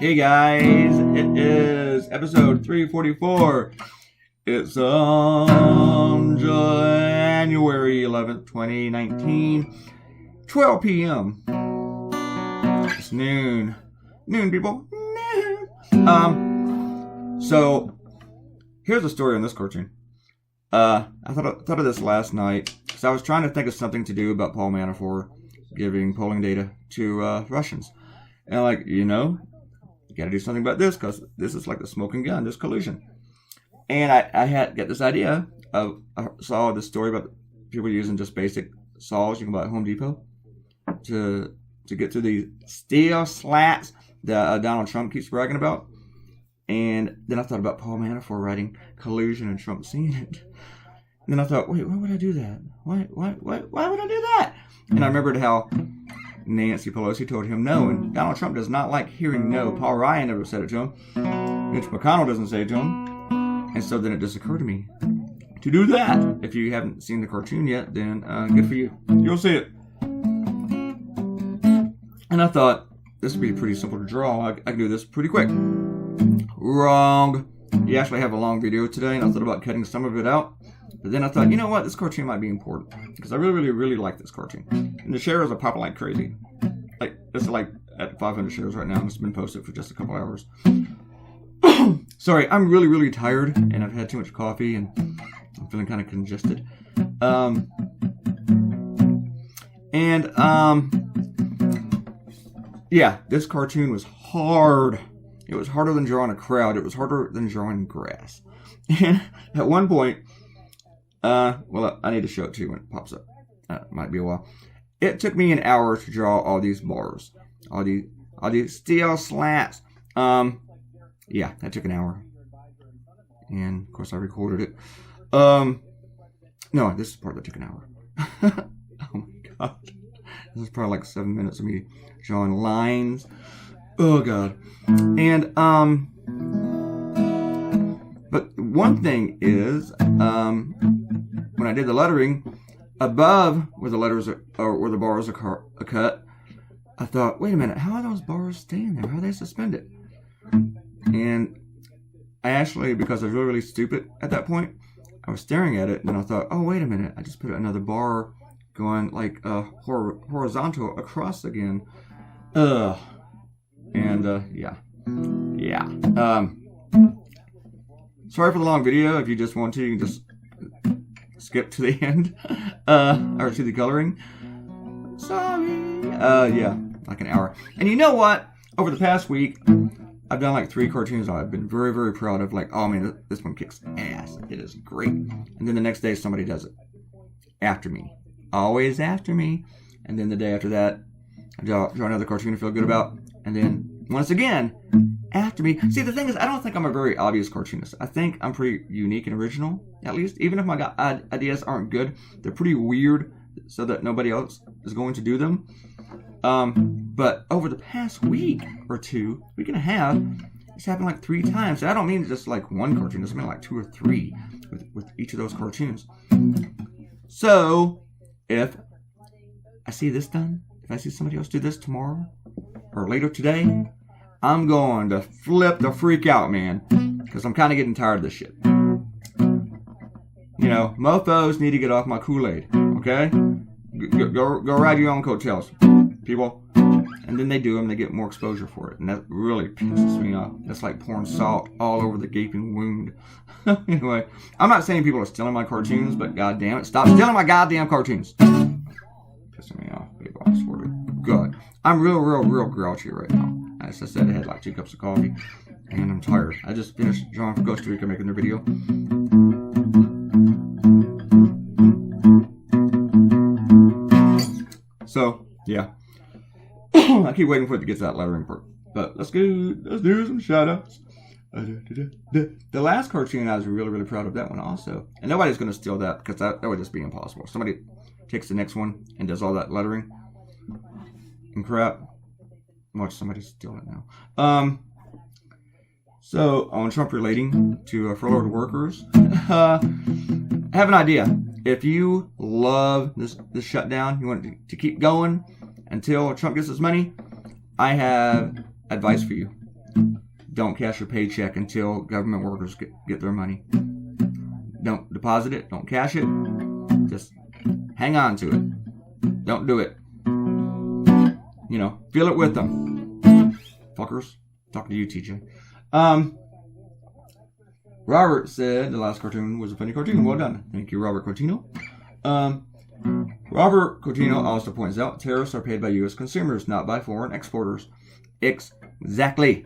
Hey guys, it is episode 344. It's January 11th, 2019, 12 p.m. It's noon. Noon, people. Noon. So, here's a story on this cartoon. I thought of this last night because I was trying to think of something to do about Paul Manafort giving polling data to Russians. And you got to do something about this because this is like the smoking gun, this collusion. And I had got this idea I saw this story about people using just basic saws you can buy at Home Depot to get through these steel slats that Donald Trump keeps bragging about. And then I thought about Paul Manafort writing collusion and Trump seeing it. And then I thought, wait, why would I do that? Why would I do that? And I remembered how Nancy Pelosi told him no, and Donald Trump does not like hearing no. Paul Ryan never said it to him. Mitch McConnell doesn't say it to him. And so then it just occurred to me to do that. If you haven't seen the cartoon yet, then good for you. You'll see it. And I thought this would be pretty simple to draw. I can do this pretty quick. Wrong. You actually have a long video today, and I thought about cutting some of it out. But then I thought, you know what? This cartoon might be important. Because I really like this cartoon. And the shares are popping like crazy. It's at 500 shares right now, and it's been posted for just a couple hours. Sorry, I'm really tired, and I've had too much coffee, and I'm feeling kind of congested. Yeah, this cartoon was hard. It was harder than drawing a crowd. It was harder than drawing grass. And at one point, I need to show it to you when it pops up. Might be a while. It took me an hour to draw all these bars, all these steel slats. Yeah, that took an hour, and of course I recorded it. No, this is the part that took an hour. Oh my god, this is probably like 7 minutes of me drawing lines. Oh god, and but one thing is, when I did the lettering, above where the letters are, or where the bars are cut, I thought, wait a minute, how are those bars staying there? How are they suspended? And I actually, because I was really stupid at that point, I was staring at it, and I thought, oh, wait a minute, I just put another bar going horizontal across again. Yeah. Sorry for the long video. If you just want to, you can just skip to the end, or to the coloring. Sorry. Yeah, like an hour. And you know what? Over the past week, I've done like 3 cartoons I've been very proud of. Oh man, this one kicks ass. It is great. And then the next day, somebody does it after me. Always after me. And then the day after that, I draw another cartoon to feel good about. And then once again, after me. See, the thing is, I don't think I'm a very obvious cartoonist. I think I'm pretty unique and original, at least. Even if my ideas aren't good, they're pretty weird so that nobody else is going to do them. But over the past week or two, week and a half, it's happened like 3 times. And I don't mean just like one cartoon. I mean like 2 or 3 with each of those cartoons. So, if I see this done, if I see somebody else do this tomorrow or later today, I'm going to flip the freak out, man. Because I'm kind of getting tired of this shit. Mofos need to get off my Kool-Aid. Okay? Go ride your own coattails, people. And then they do them, they get more exposure for it. And that really pisses me off. That's like pouring salt all over the gaping wound. Anyway, I'm not saying people are stealing my cartoons, but goddamn it, stop stealing my goddamn cartoons. Pissing me off, people. I swear to God. I'm real grouchy right now. As I said, I had like 2 cups of coffee, and I'm tired. I just finished drawing for Costa Rica making their video. So, yeah. I keep waiting for it to get to that lettering part. But let's do some shout-outs. The last cartoon, I was really proud of that one also. And nobody's going to steal that because that would just be impossible. Somebody takes the next one and does all that lettering and crap. Watch somebody steal it now. So, on Trump relating to furloughed workers, I have an idea. If you love this shutdown, you want it to keep going until Trump gets his money, I have advice for you. don't cash your paycheck until government workers get their money. Don't deposit it. Don't cash it. Just hang on to it. Don't do it. You know, feel it with them. Fuckers. Talking to you, TJ. Robert said the last cartoon was a funny cartoon. Well done. Thank you, Robert Coutinho. Robert Coutinho also points out tariffs are paid by U.S. consumers, not by foreign exporters. Exactly.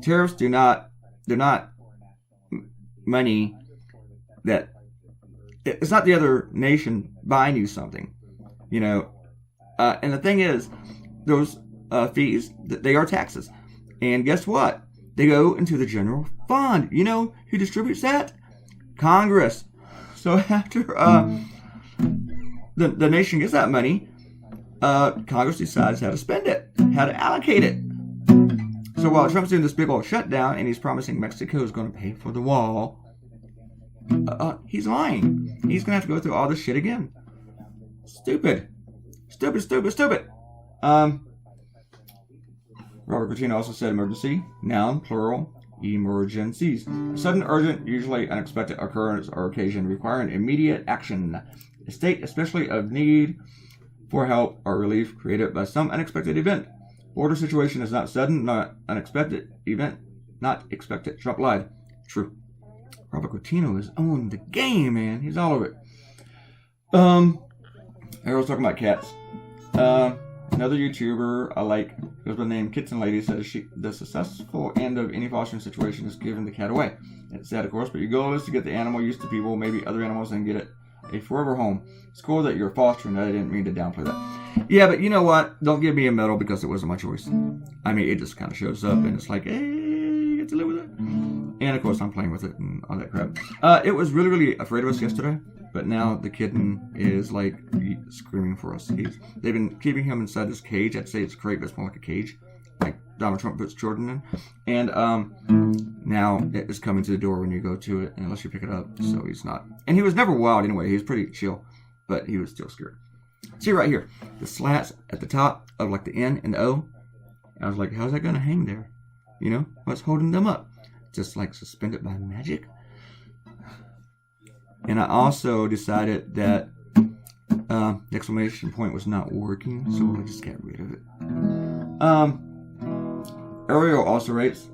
Tariffs they're not money that, it's not the other nation buying you something, you know. And the thing is, those fees, they are taxes. And guess what? They go into the general fund. You know who distributes that? Congress. So after the nation gets that money, Congress decides how to spend it, how to allocate it. So while Trump's doing this big old shutdown and he's promising Mexico is going to pay for the wall, he's lying. He's going to have to go through all this shit again. Stupid. Robert Coutinho also said emergency, noun, plural, emergencies. Sudden, urgent, usually unexpected occurrence or occasion requiring immediate action. A state especially of need for help or relief created by some unexpected event. Border situation is not sudden, not unexpected event, not expected. Trump lied. True. Robert Coutinho is on the game, man. He's all over it. Everyone's talking about cats. Another YouTuber I like, goes by the name Kitten Lady, says the successful end of any fostering situation is giving the cat away. It's sad, of course, but your goal is to get the animal used to people, maybe other animals, and get it a forever home. It's cool that you're fostering. I didn't mean to downplay that. Yeah, but you know what? Don't give me a medal because it wasn't my choice. I mean, it just kind of shows up, and it's like, hey, you get to live with it. And, of course, I'm playing with it and all that crap. It was really, really afraid of us yesterday. But now the kitten is like screaming for us. They've been keeping him inside this cage. I'd say it's a crate, but it's more like a cage, like Donald Trump puts Jordan in. And now it is coming to the door when you go to it, unless you pick it up. So he's not. And he was never wild anyway. He was pretty chill, but he was still scared. See right here, the slats at the top of like the N and the O. I was like, how's that going to hang there? You know, what's holding them up? Just like suspended by magic? And I also decided that the exclamation point was not working, so I just got rid of it. Ariel also writes,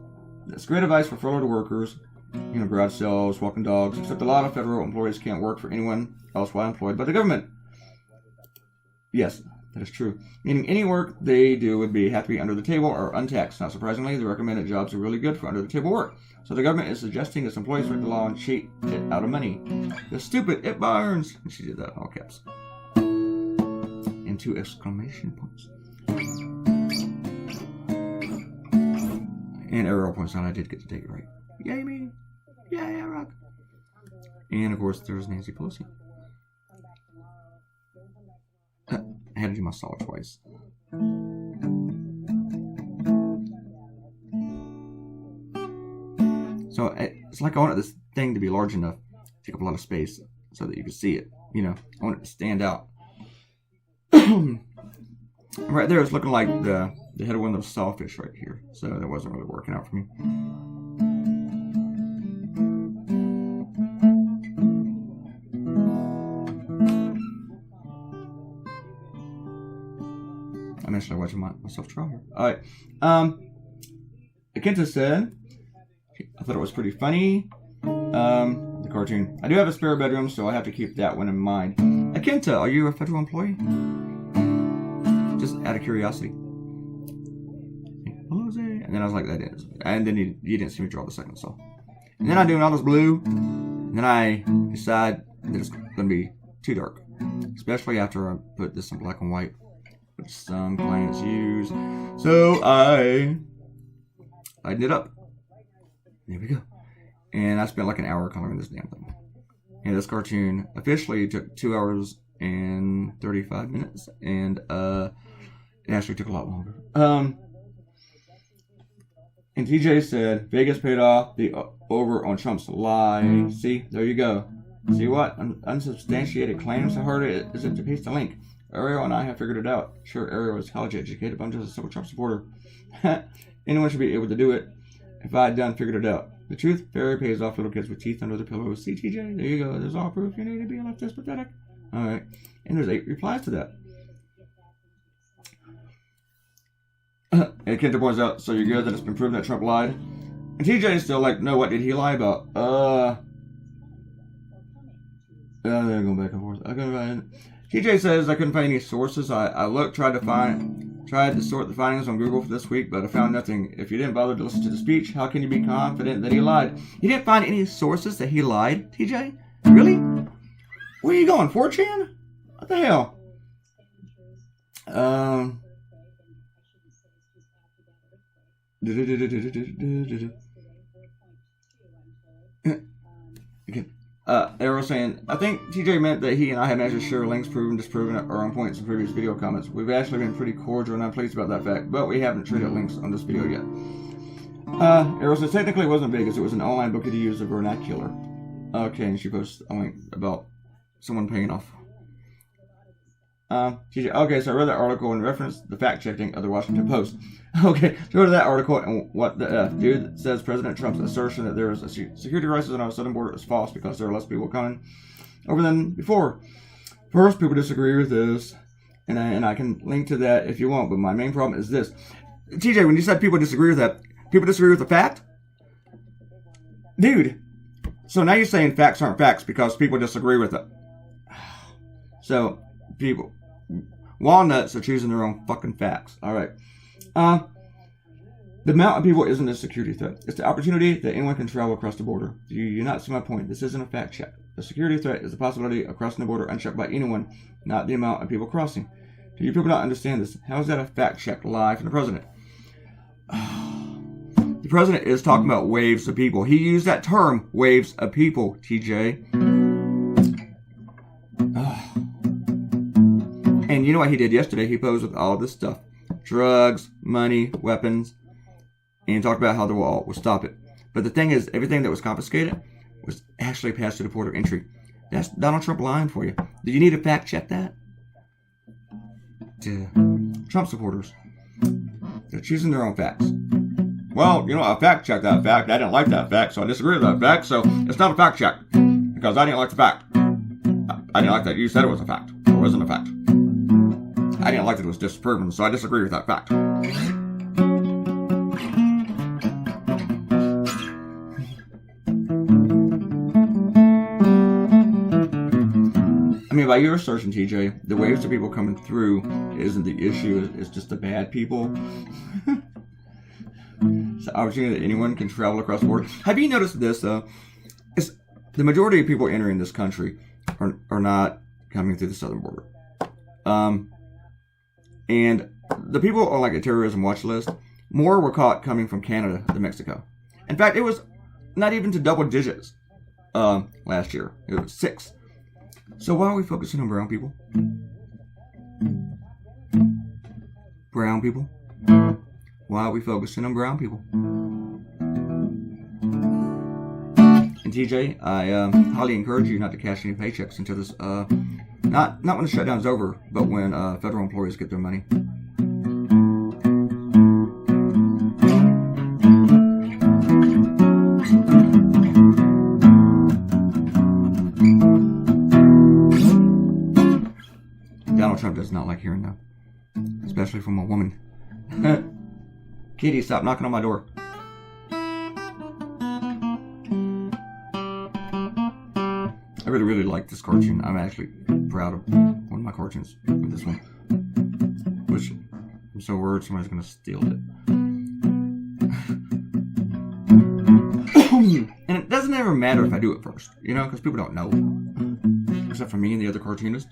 it's great advice for furloughed workers, you know, garage sales, walking dogs, except a lot of federal employees can't work for anyone else while employed by the government. Yes, that is true. Meaning any work they do would have to be under the table or untaxed. Not surprisingly, the recommended jobs are really good for under the table work. So the government is suggesting its employees break the law and cheat it out of money. The stupid, it burns. And she did that in all caps. And 2 exclamation points. And Ariel points out I did get to take it right. Yay me. Yay, I rock. And of course there's Nancy Pelosi. I had to do my solo twice. So it's like I wanted this thing to be large enough to take up a lot of space so that you could see it. You know, I want it to stand out. Right there, it's looking like the head of one of those sawfish right here. So that wasn't really working out for me. I'm actually watching myself try her. Alright. Akenta said, I thought it was pretty funny. The cartoon. I do have a spare bedroom, so I have to keep that one in mind. Akenta, are you a federal employee? Just out of curiosity. And then I was like, that is. And then you didn't see me draw the second saw. And then I'm doing all this blue. And then I decide that it's going to be too dark. Especially after I put this in black and white. Which some clients use. So I lightened it up. There we go. And I spent like an hour coloring this damn thing. And this cartoon officially took 2 hours and 35 minutes. And it actually took a lot longer. And TJ said, Vegas paid off the over on Trump's lie. See, there you go. See what? Unsubstantiated claims. How hard is it to paste a link? Ariel and I have figured it out. Sure, Ariel is college educated, but I'm just a simple Trump supporter. Anyone should be able to do it if I had done figured it out. The truth fairy pays off little kids with teeth under the pillows. See, TJ, there you go. There's all proof you need to be left this pathetic. Alright. And there's 8 replies to that. And Kenta points out, so you're good that it's been proven that Trump lied? And TJ is still like, no, what did he lie about? They're going back and forth. I couldn't find it. TJ says I couldn't find any sources. I looked, tried to sort the findings on Google for this week, but I found nothing. If you didn't bother to listen to the speech, how can you be confident that he lied? You didn't find any sources that he lied, TJ? Really? Where are you going, 4chan? What the hell? Arrow saying, I think TJ meant that he and I have managed to share links, proven, disproven, or on points in previous video comments. We've actually been pretty cordial and I'm pleased about that fact, but we haven't traded links on this video yet. Arrow says, technically it wasn't Vegas, it was an online book to use the vernacular. Okay, and she posts a link about someone paying off. TJ, okay, so I read that article and referenced the fact-checking of the Washington Post. Okay, so go to that article and what the F. Dude says President Trump's assertion that there is a security crisis on our southern border is false because there are less people coming over than before. First, people disagree with this, and I can link to that if you want, but my main problem is this. TJ, when you said people disagree with that, people disagree with the fact? Dude, so now you're saying facts aren't facts because people disagree with it. So, people, walnuts are choosing their own fucking facts. Alright. The amount of people isn't a security threat. It's the opportunity that anyone can travel across the border. Do you not see my point? This isn't a fact check. The security threat is the possibility of crossing the border unchecked by anyone, not the amount of people crossing. Do you people not understand this? How is that a fact check live from the president? The president is talking about waves of people. He used that term, waves of people, TJ. And you know what he did yesterday? He posed with all this stuff. Drugs, money, weapons, and talked about how the wall will stop it. But the thing is, everything that was confiscated was actually passed to the port of entry. That's Donald Trump lying for you. Do you need to fact check that? Trump supporters, they're choosing their own facts. Well, you know, I fact checked that fact. I didn't like that fact, so I disagree with that fact. So it's not a fact check because I didn't like the fact. I didn't like that you said it was a fact. It wasn't a fact. I didn't like that it was disproven, so I disagree with that fact. I mean, by your assertion, TJ, the waves of people coming through isn't the issue. It's just the bad people. It's the opportunity that anyone can travel across the border. Have you noticed this, though? It's the majority of people entering this country are not coming through the southern border. And the people on like a terrorism watch list, more were caught coming from Canada than Mexico. In fact, it was not even to double digits last year. It was 6. So why are we focusing on brown people? Brown people? Why are we focusing on brown people? And TJ, I highly encourage you not to cash any paychecks until this, not when the shutdown's over, but when federal employees get their money. Donald Trump does not like hearing that, especially from a woman. Kitty, stop knocking on my door. I really like this cartoon. I'm actually proud of one of my cartoons with this one. Which, I'm so worried somebody's going to steal it. And it doesn't ever matter if I do it first, you know, because people don't know. Except for me and the other cartoonist.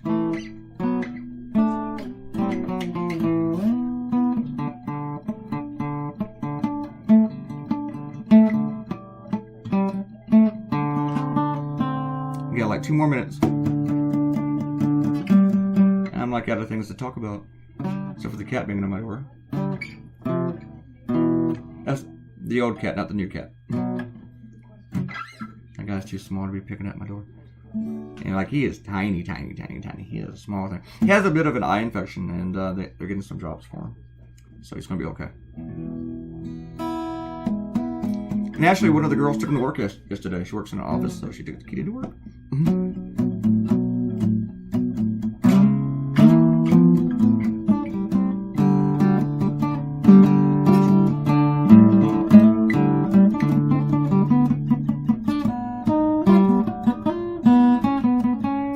We got like 2 more minutes. And I'm like out of things to talk about. Except for the cat banging on my door. That's the old cat, not the new cat. That guy's too small to be picking at my door. And like he is tiny. He is a small thing. He has a bit of an eye infection, and they're getting some drops for him, so he's gonna be okay. And actually, one of the girls took him to work yesterday. She works in an office, so she took the kid to work.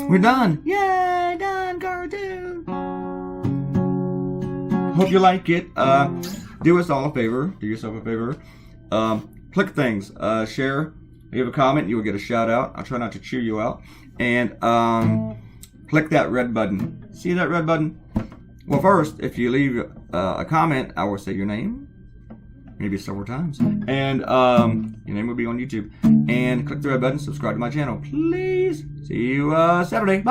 We're done! Yay! Done cartoon! Hope you like it. Do us all a favor. Do yourself a favor. Click things. Share. Leave a comment. You will get a shout out. I'll try not to chew you out. And click that red button. See that red button? Well, first, if you leave a comment, I will say your name. Maybe several times. And your name will be on YouTube. And click the red button. Subscribe to my channel. Please. See you Saturday. Bye.